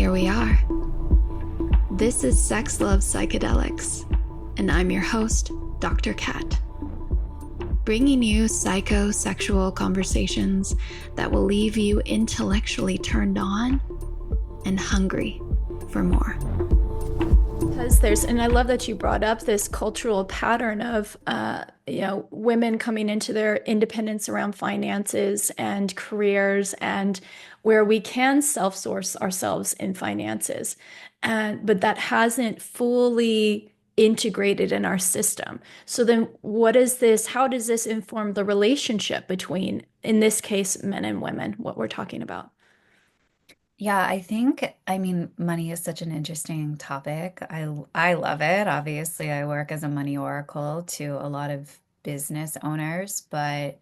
here we are. This is Sex, Love, Psychedelics, and I'm your host, Dr. Kat. Bringing you psychosexual conversations that will leave you intellectually turned on and hungry for more. Because and I love that you brought up this cultural pattern of, women coming into their independence around finances and careers, and where we can self-source ourselves in finances, but that hasn't fully integrated in our system. So then, what is this? How does this inform the relationship between, in this case, men and women? What we're talking about? Yeah, I mean, money is such an interesting topic. I love it. Obviously, I work as a money oracle to a lot of business owners, but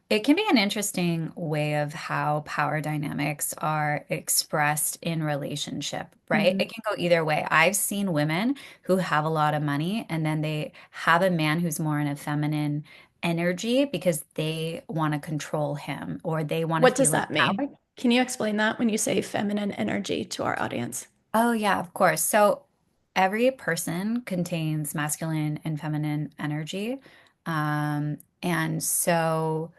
it can be an interesting way of how power dynamics are expressed in relationship, right? Mm-hmm. It can go either way. I've seen women who have a lot of money and then they have a man who's more in a feminine energy because they want to control him or they want to What does feel that mean? empowered. Can you explain that when you say feminine energy to our audience? Oh, yeah, of course. So every person contains masculine and feminine energy. And so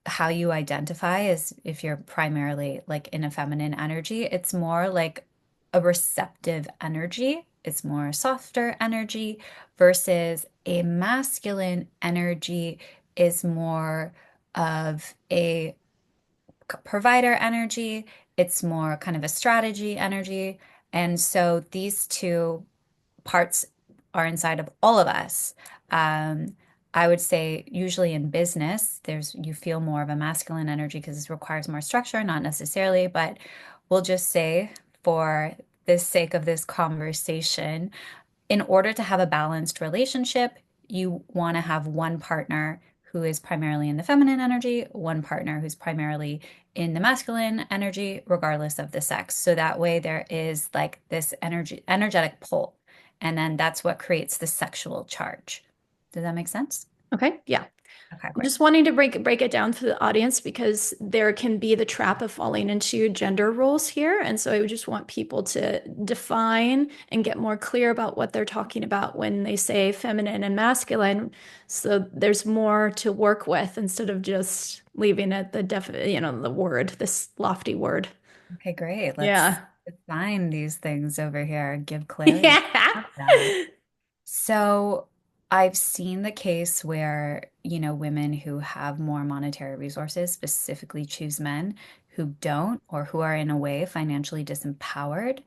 how you identify is if you're primarily like in a feminine energy, it's more like a receptive energy. It's more softer energy versus a masculine energy is more of a provider energy. It's more kind of a strategy energy. And so these two parts are inside of all of us. Um, I would say usually in business, you feel more of a masculine energy because it requires more structure, not necessarily, but we'll just say for the sake of this conversation, in order to have a balanced relationship, you want to have one partner who is primarily in the feminine energy, one partner who's primarily in the masculine energy, regardless of the sex. So that way there is like this energetic pull. And then that's what creates the sexual charge. Does that make sense? Okay, yeah. Okay, I'm great. just wanting to break it down for the audience because there can be the trap of falling into gender roles here. And so I would just want people to define and get more clear about what they're talking about when they say feminine and masculine. So there's more to work with instead of just leaving it the word, this lofty word. Okay, great. Let's Yeah. define these things over here, give clarity. Yeah. Love that. So I've seen the case where, women who have more monetary resources specifically choose men who don't or who are in a way financially disempowered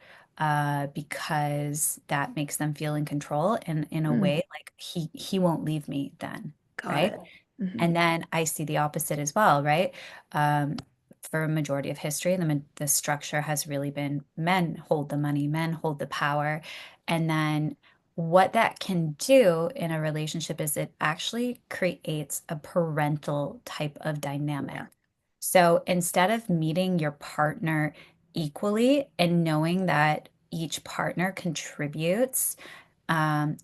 because that makes them feel in control and in a Mm, way like he won't leave me then, got right? it. Mhm. And then I see the opposite as well, right? Um, for a majority of history, the structure has really been men hold the money, men hold the power. And then what that can do in a relationship is it actually creates a parental type of dynamic. Yeah. So instead of meeting your partner equally and knowing that each partner contributes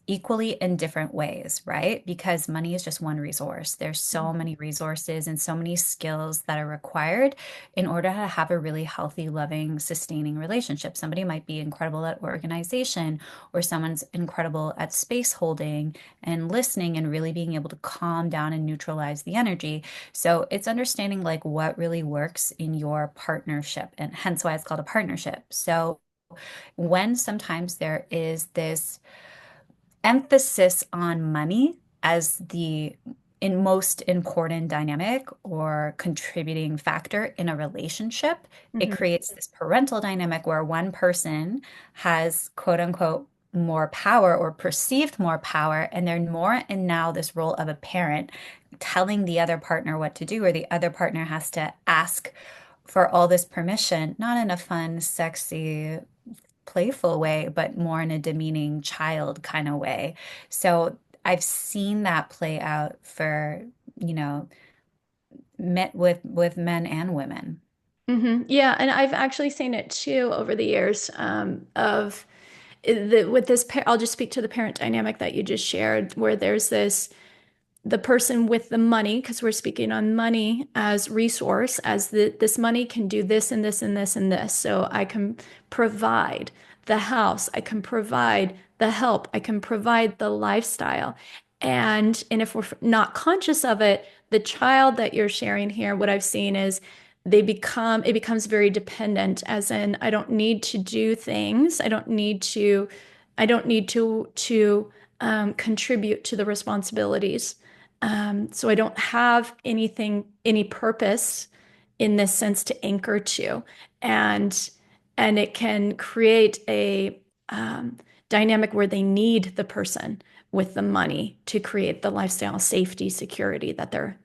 equally in different ways, right? Because money is just one resource. There's so Mhm. many resources and so many skills that are required in order to have a really healthy, loving, sustaining relationship. Somebody might be incredible at organization, or someone's incredible at space holding and listening and really being able to calm down and neutralize the energy. So it's understanding like what really works in your partnership, and hence why it's called a partnership. So when sometimes there is this emphasis on money as the most important dynamic or contributing factor in a relationship, it Mhm. creates this parental dynamic where one person has quote unquote more power or perceived more power, and they're more in now this role of a parent telling the other partner what to do, or the other partner has to ask for all this permission, not in a fun, sexy, playful way, but more in a demeaning child kind of way. So I've seen that play out for, you know, met with men and women. Yeah, and I've actually seen it too over the years of with this. I'll just speak to the parent dynamic that you just shared, where there's the person with the money, because we're speaking on money as resource, as this money can do this and this and this and this. So I can provide the house, I can provide the help, I can provide the lifestyle. And if we're not conscious of it, the child that you're sharing here, what I've seen is it becomes very dependent, as in, I don't need to do things. I don't need to contribute to the responsibilities. So I don't have any purpose in this sense to anchor to. And it can create a dynamic where they need the person with the money to create the lifestyle safety, security that they're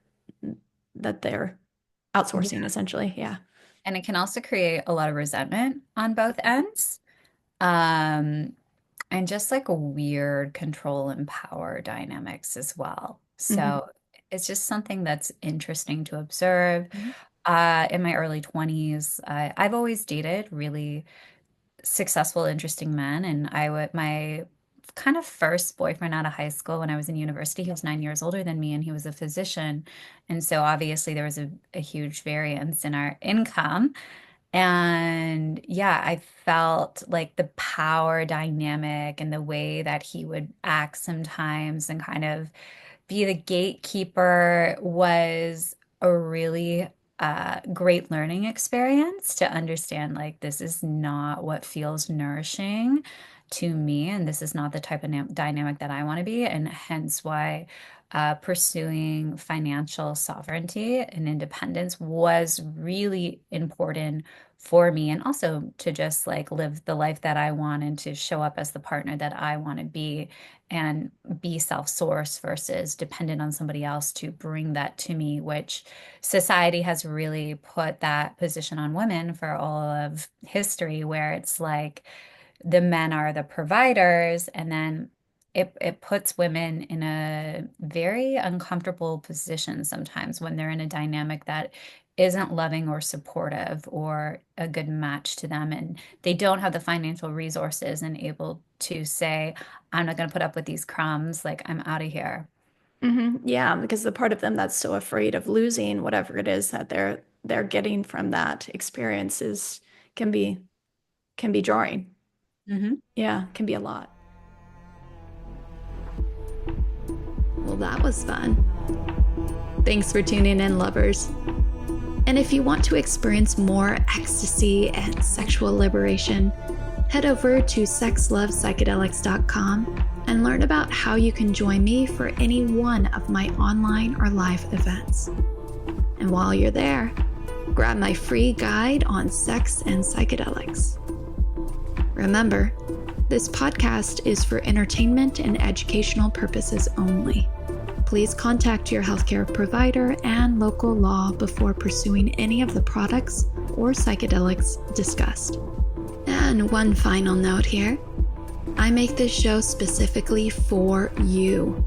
outsourcing, essentially. Yeah. And it can also create a lot of resentment on both ends. And just like a weird control and power dynamics as well. So it's just something that's interesting to observe. In my early 20s, I've always dated really successful, interesting men. And my kind of first boyfriend out of high school when I was in university, he was 9 years older than me and he was a physician. And so obviously there was a huge variance in our income. And yeah, I felt like the power dynamic and the way that he would act sometimes and kind of be the gatekeeper was a really great learning experience to understand like this is not what feels nourishing to me, and this is not the type of dynamic that I want to be, and hence why pursuing financial sovereignty and independence was really important for me, and also to just like live the life that I want and to show up as the partner that I want to be and be self-sourced versus dependent on somebody else to bring that to me, which society has really put that position on women for all of history, where it's like the men are the providers, and then it puts women in a very uncomfortable position sometimes when they're in a dynamic that isn't loving or supportive or a good match to them, and they don't have the financial resources and able to say, I'm not going to put up with these crumbs, like I'm out of here. Yeah, because the part of them that's so afraid of losing whatever it is that they're getting from that experience can be jarring. Yeah, can be a lot. Well, that was fun. Thanks for tuning in, lovers. And if you want to experience more ecstasy and sexual liberation, head over to sexlovepsychedelics.com and learn about how you can join me for any one of my online or live events. And while you're there, grab my free guide on sex and psychedelics. Remember, this podcast is for entertainment and educational purposes only. Please contact your healthcare provider and local law before pursuing any of the products or psychedelics discussed. And one final note here. I make this show specifically for you.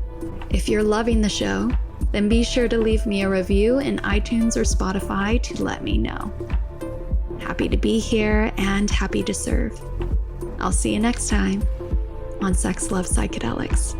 If you're loving the show, then be sure to leave me a review in iTunes or Spotify to let me know. Happy to be here and happy to serve. I'll see you next time on Sex, Love, Psychedelics.